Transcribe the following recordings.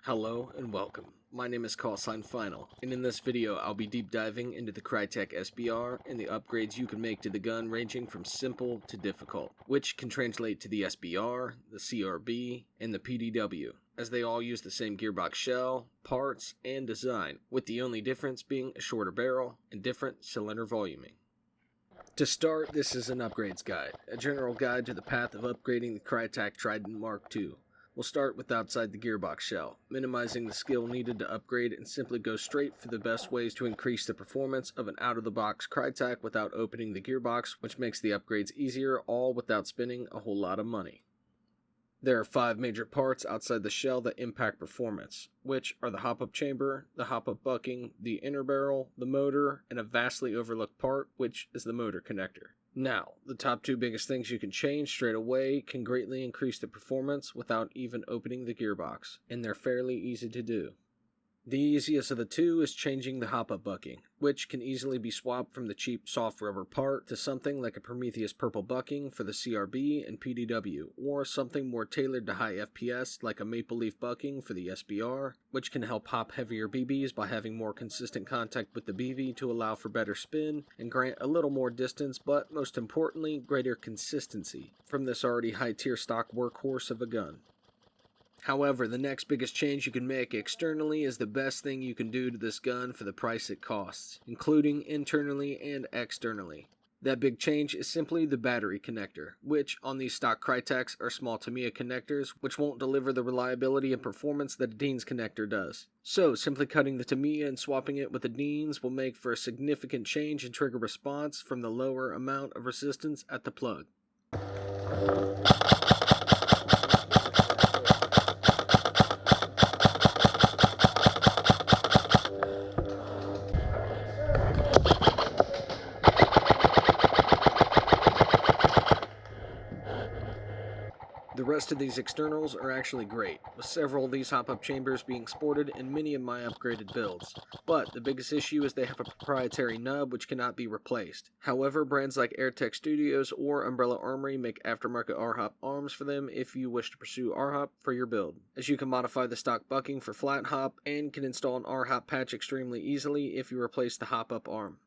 Hello and welcome. My name is Callsign Final, and in this video I'll be deep diving into the Krytac SPR and the upgrades you can make to the gun ranging from simple to difficult, which can translate to the SPR, the CRB, and the PDW, as they all use the same gearbox shell, parts, and design, with the only difference being a shorter barrel and different cylinder voluming. To start, this is an upgrades guide, a general guide to the path of upgrading the Krytac Trident MK2. We'll start with outside the gearbox shell, minimizing the skill needed to upgrade and simply go straight for the best ways to increase the performance of an out-of-the-box Krytac without opening the gearbox, which makes the upgrades easier, all without spending a whole lot of money. There are 5 major parts outside the shell that impact performance, which are the hop-up chamber, the hop-up bucking, the inner barrel, the motor, and a vastly overlooked part, which is the motor connector. Now, the top 2 biggest things you can change straight away can greatly increase the performance without even opening the gearbox, and they're fairly easy to do. The easiest of the 2 is changing the hop-up bucking, which can easily be swapped from the cheap soft rubber part to something like a Prometheus purple bucking for the CRB and PDW, or something more tailored to high FPS like a maple leaf bucking for the SPR, which can help hop heavier BBs by having more consistent contact with the BB to allow for better spin and grant a little more distance, but most importantly, greater consistency from this already high-tier stock workhorse of a gun. However, the next biggest change you can make externally is the best thing you can do to this gun for the price it costs, including internally and externally. That big change is simply the battery connector, which on these stock Krytacs are small Tamiya connectors, which won't deliver the reliability and performance that a Dean's connector does. So, simply cutting the Tamiya and swapping it with the Dean's will make for a significant change in trigger response from the lower amount of resistance at the plug. The rest of these externals are actually great, with several of these hop-up chambers being sported in many of my upgraded builds, but the biggest issue is they have a proprietary nub which cannot be replaced. However, brands like AirTech Studios or Umbrella Armory make aftermarket R-hop arms for them if you wish to pursue R-hop for your build, as you can modify the stock bucking for flat hop and can install an R-hop patch extremely easily if you replace the hop-up arm.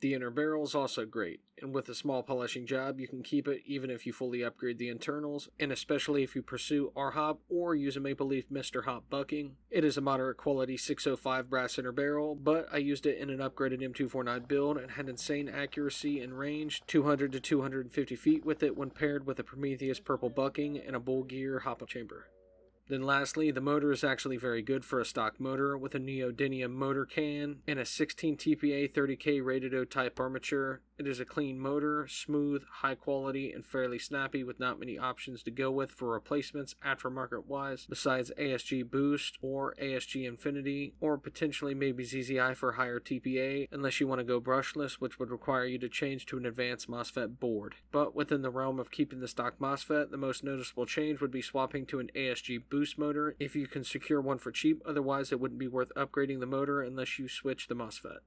The inner barrel is also great, and with a small polishing job you can keep it even if you fully upgrade the internals, and especially if you pursue R-hop or use a Maple Leaf Mr. Hop bucking. It is a moderate quality 605 brass inner barrel, but I used it in an upgraded M249 build and had insane accuracy and range, 200 to 250 feet with it when paired with a Prometheus purple bucking and a Bull Gear hop-up chamber. Then lastly, the motor is actually very good for a stock motor with a neodymium motor can and a 16 TPA 30K rated O-type armature. It is a clean motor, smooth, high quality, and fairly snappy with not many options to go with for replacements aftermarket wise besides ASG Boost or ASG Infinity or potentially maybe ZZI for higher TPA unless you want to go brushless, which would require you to change to an advanced MOSFET board. But within the realm of keeping the stock MOSFET, the most noticeable change would be swapping to an ASG Boost motor if you can secure one for cheap, otherwise it wouldn't be worth upgrading the motor unless you switch the MOSFET.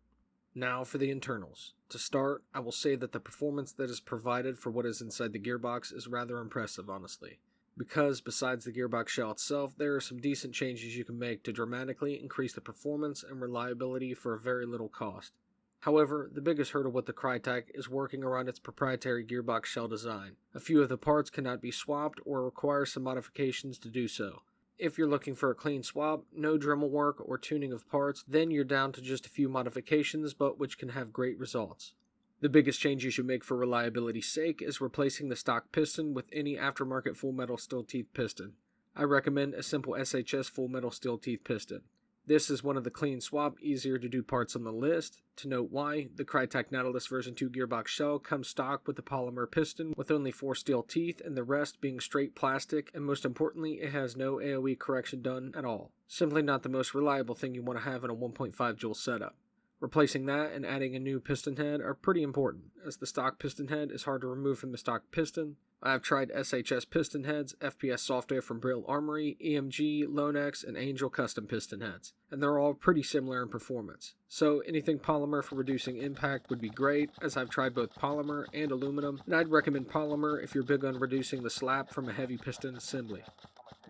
Now for the internals. To start, I will say that the performance that is provided for what is inside the gearbox is rather impressive, honestly. Because besides the gearbox shell itself, there are some decent changes you can make to dramatically increase the performance and reliability for a very little cost. However, the biggest hurdle with the Krytac is working around its proprietary gearbox shell design. A few of the parts cannot be swapped or require some modifications to do so. If you're looking for a clean swap, no Dremel work or tuning of parts, then you're down to just a few modifications, but which can have great results. The biggest change you should make for reliability's sake is replacing the stock piston with any aftermarket full metal steel teeth piston. I recommend a simple SHS full metal steel teeth piston. This is one of the clean swap, easier to do parts on the list. To note why, the Krytac Nautilus version 2 gearbox shell comes stock with the polymer piston with only 4 steel teeth and the rest being straight plastic, and most importantly it has no AOE correction done at all. Simply not the most reliable thing you want to have in a 1.5 joule setup. Replacing that and adding a new piston head are pretty important, as the stock piston head is hard to remove from the stock piston. I have tried SHS piston heads, FPS software from Brill Armory, EMG, Lonex, and Angel custom piston heads, and they're all pretty similar in performance. So anything polymer for reducing impact would be great, as I've tried both polymer and aluminum, and I'd recommend polymer if you're big on reducing the slap from a heavy piston assembly.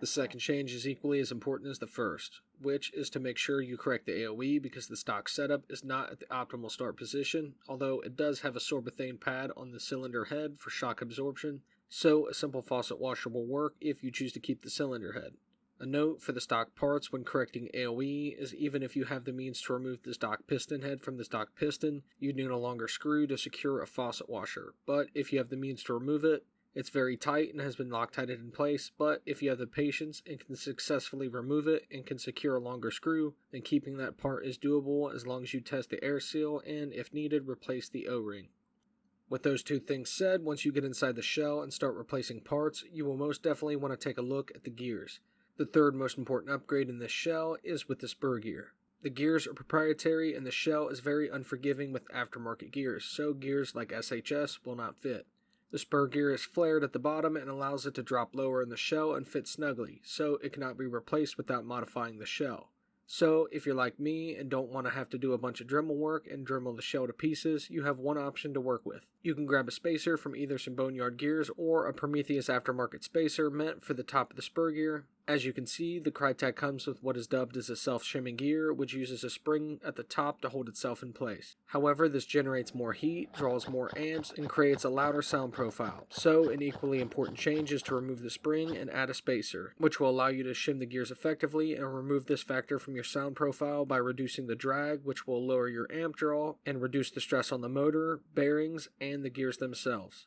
The second change is equally as important as the first, which is to make sure you correct the AoE because the stock setup is not at the optimal start position, although it does have a sorbethane pad on the cylinder head for shock absorption, so a simple faucet washer will work if you choose to keep the cylinder head. A note for the stock parts when correcting AoE is even if you have the means to remove the stock piston head from the stock piston, you need no longer screw to secure a faucet washer, but if you have the means to remove it, it's very tight and has been Loctited in place, but if you have the patience and can successfully remove it and can secure a longer screw, then keeping that part is doable as long as you test the air seal and, if needed, replace the O-ring. With those two things said, once you get inside the shell and start replacing parts, you will most definitely want to take a look at the gears. The third most important upgrade in this shell is with the spur gear. The gears are proprietary and the shell is very unforgiving with aftermarket gears, so gears like SHS will not fit. The spur gear is flared at the bottom and allows it to drop lower in the shell and fit snugly, so it cannot be replaced without modifying the shell. So, if you're like me and don't want to have to do a bunch of Dremel work and Dremel the shell to pieces, you have one option to work with. You can grab a spacer from either some Boneyard gears or a Prometheus aftermarket spacer meant for the top of the spur gear. As you can see, the Krytac comes with what is dubbed as a self-shimming gear, which uses a spring at the top to hold itself in place. However, this generates more heat, draws more amps, and creates a louder sound profile. So, an equally important change is to remove the spring and add a spacer, which will allow you to shim the gears effectively and remove this factor from your sound profile by reducing the drag, which will lower your amp draw and reduce the stress on the motor, bearings, and the gears themselves.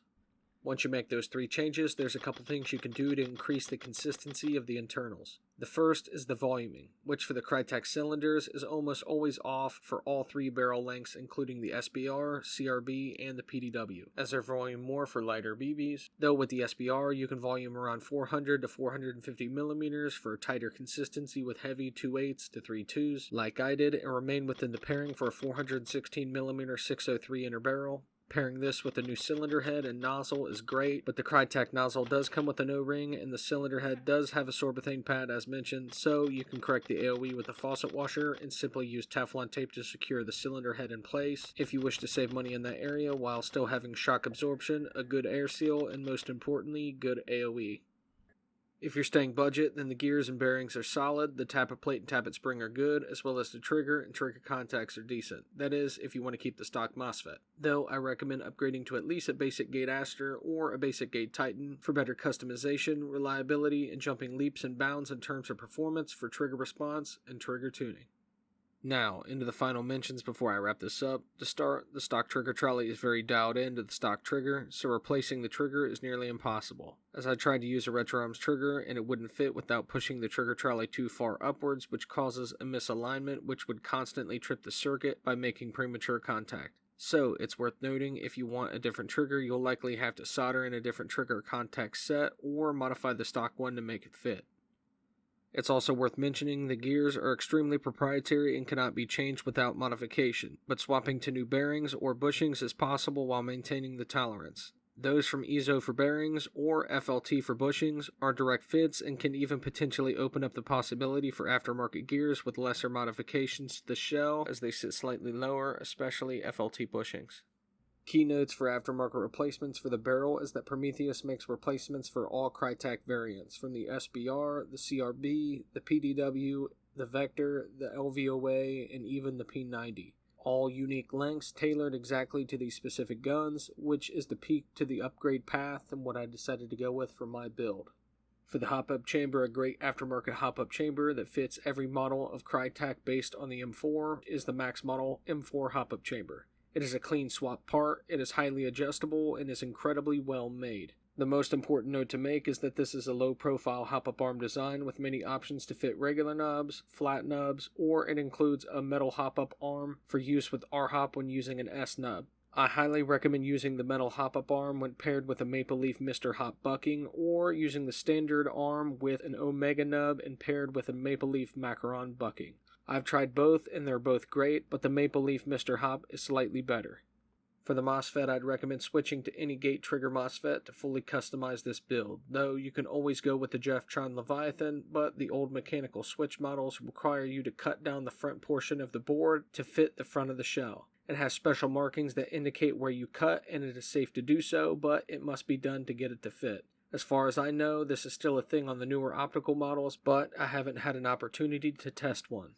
Once you make those three changes, there's a couple things you can do to increase the consistency of the internals. The first is the voluming, which for the Krytac cylinders is almost always off for all three barrel lengths including the SPR, CRB, and the PDW, as they're volume more for lighter BBs. Though with the SPR you can volume around 400 to 450 millimeters for a tighter consistency with heavy 2/8s to 3/2s, like I did, and remain within the pairing for a 416 millimeter 603 inner barrel. Pairing this with a new cylinder head and nozzle is great, but the Krytac nozzle does come with an O-ring and the cylinder head does have a sorbethane pad as mentioned, so you can correct the AoE with a faucet washer and simply use Teflon tape to secure the cylinder head in place. If you wish to save money in that area while still having shock absorption, a good air seal, and most importantly, good AoE. If you're staying budget, then the gears and bearings are solid, the tappet plate and tappet spring are good, as well as the trigger and trigger contacts are decent. That is, if you want to keep the stock MOSFET. Though I recommend upgrading to at least a basic gate Aster or a basic gate Titan for better customization, reliability, and jumping leaps and bounds in terms of performance for trigger response and trigger tuning. Now, into the final mentions before I wrap this up. To start, the stock trigger trolley is very dialed into the stock trigger, so replacing the trigger is nearly impossible. As I tried to use a Retro Arms trigger and it wouldn't fit without pushing the trigger trolley too far upwards, which causes a misalignment which would constantly trip the circuit by making premature contact. So, it's worth noting if you want a different trigger, you'll likely have to solder in a different trigger contact set or modify the stock one to make it fit. It's also worth mentioning the gears are extremely proprietary and cannot be changed without modification, but swapping to new bearings or bushings is possible while maintaining the tolerance. Those from EZO for bearings or FLT for bushings are direct fits and can even potentially open up the possibility for aftermarket gears with lesser modifications to the shell as they sit slightly lower, especially FLT bushings. Keynotes for aftermarket replacements for the barrel is that Prometheus makes replacements for all Krytac variants, from the SPR, the CRB, the PDW, the Vector, the LVOA, and even the P90. All unique lengths tailored exactly to these specific guns, which is the peak to the upgrade path and what I decided to go with for my build. For the hop-up chamber, a great aftermarket hop-up chamber that fits every model of Krytac based on the M4 is the Max model M4 hop-up chamber. It is a clean swap part, it is highly adjustable, and is incredibly well made. The most important note to make is that this is a low-profile hop-up arm design with many options to fit regular nubs, flat nubs, or it includes a metal hop-up arm for use with R-hop when using an S nub. I highly recommend using the metal hop-up arm when paired with a Maple Leaf Mr. Hop bucking, or using the standard arm with an Omega nub and paired with a Maple Leaf Macaron bucking. I've tried both and they're both great, but the Maple Leaf Mr. Hop is slightly better. For the MOSFET, I'd recommend switching to any gate trigger MOSFET to fully customize this build, though you can always go with the Jeftron Leviathan, but the old mechanical switch models require you to cut down the front portion of the board to fit the front of the shell. It has special markings that indicate where you cut, and it is safe to do so, but it must be done to get it to fit. As far as I know, this is still a thing on the newer optical models, but I haven't had an opportunity to test one.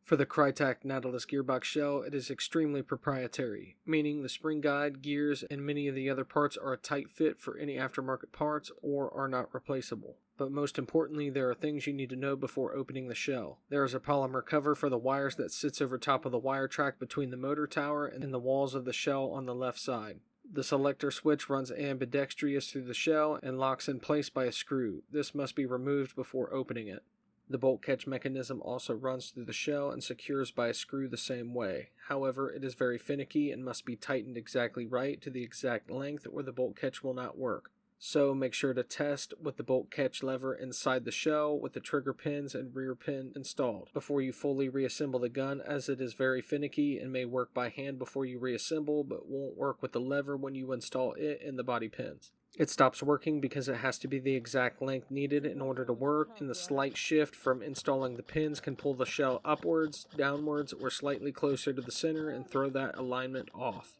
For the Krytac Nautilus gearbox shell, it is extremely proprietary, meaning the spring guide, gears, and many of the other parts are a tight fit for any aftermarket parts or are not replaceable. But most importantly, there are things you need to know before opening the shell. There is a polymer cover for the wires that sits over top of the wire track between the motor tower and the walls of the shell on the left side. The selector switch runs ambidextrous through the shell and locks in place by a screw. This must be removed before opening it. The bolt catch mechanism also runs through the shell and secures by a screw the same way. However, it is very finicky and must be tightened exactly right to the exact length or the bolt catch will not work. So make sure to test with the bolt catch lever inside the shell with the trigger pins and rear pin installed before you fully reassemble the gun, as it is very finicky and may work by hand before you reassemble but won't work with the lever when you install it and the body pins. It stops working because it has to be the exact length needed in order to work, and the slight shift from installing the pins can pull the shell upwards, downwards, or slightly closer to the center and throw that alignment off.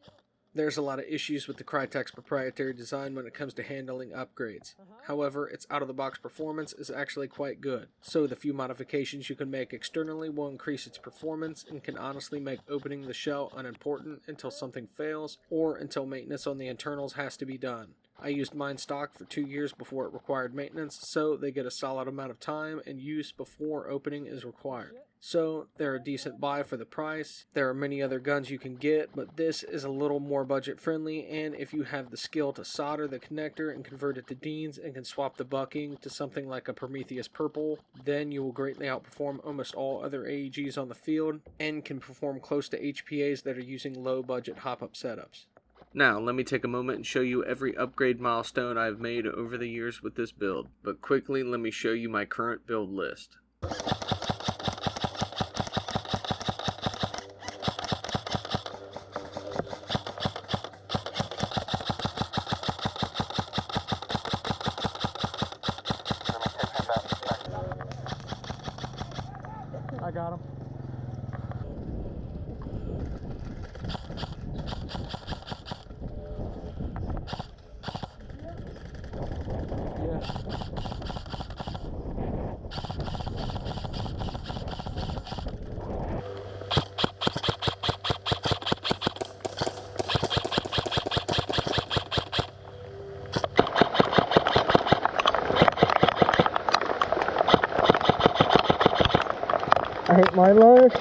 There's a lot of issues with the Krytac's proprietary design when it comes to handling upgrades. However, its out-of-the-box performance is actually quite good, so the few modifications you can make externally will increase its performance and can honestly make opening the shell unimportant until something fails or until maintenance on the internals has to be done. I used mine stock for 2 years before it required maintenance, so they get a solid amount of time and use before opening is required. So they're a decent buy for the price. There are many other guns you can get, but this is a little more budget friendly, and if you have the skill to solder the connector and convert it to Deans and can swap the bucking to something like a Prometheus Purple, then you will greatly outperform almost all other AEGs on the field and can perform close to HPAs that are using low budget hop-up setups. Now, let me take a moment and show you every upgrade milestone I've made over the years with this build, but quickly let me show you my current build list. I got him. I hit my load.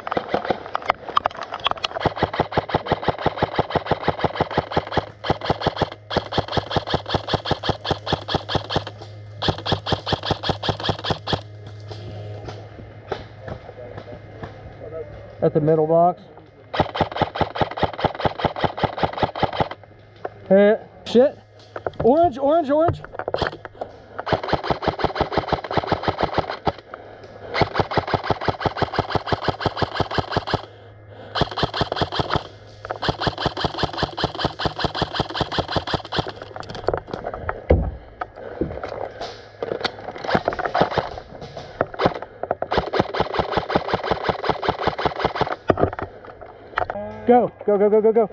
At the middle box. Hit. Shit. Orange, orange, orange. Go, go, go, go, go, go.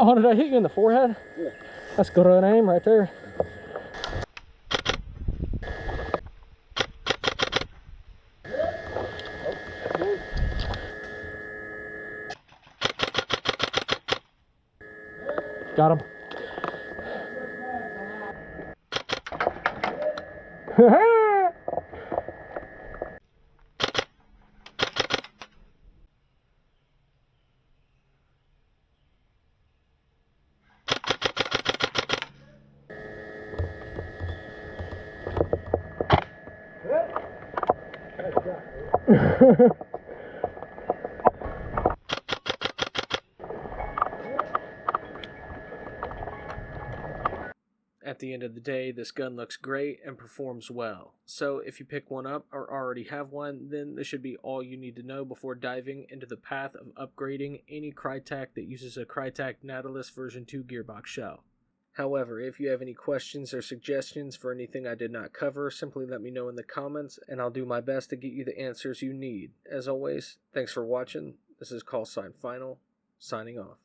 Oh, did I hit you in the forehead? Yeah. That's good on aim right there. Got him. At the end of the day, this gun looks great and performs well. So if you pick one up or already have one, then this should be all you need to know before diving into the path of upgrading any Krytac that uses a Krytac Nautilus version 2 gearbox shell. However, if you have any questions or suggestions for anything I did not cover, simply let me know in the comments and I'll do my best to get you the answers you need. As always, thanks for watching. This is Callsign Final, signing off.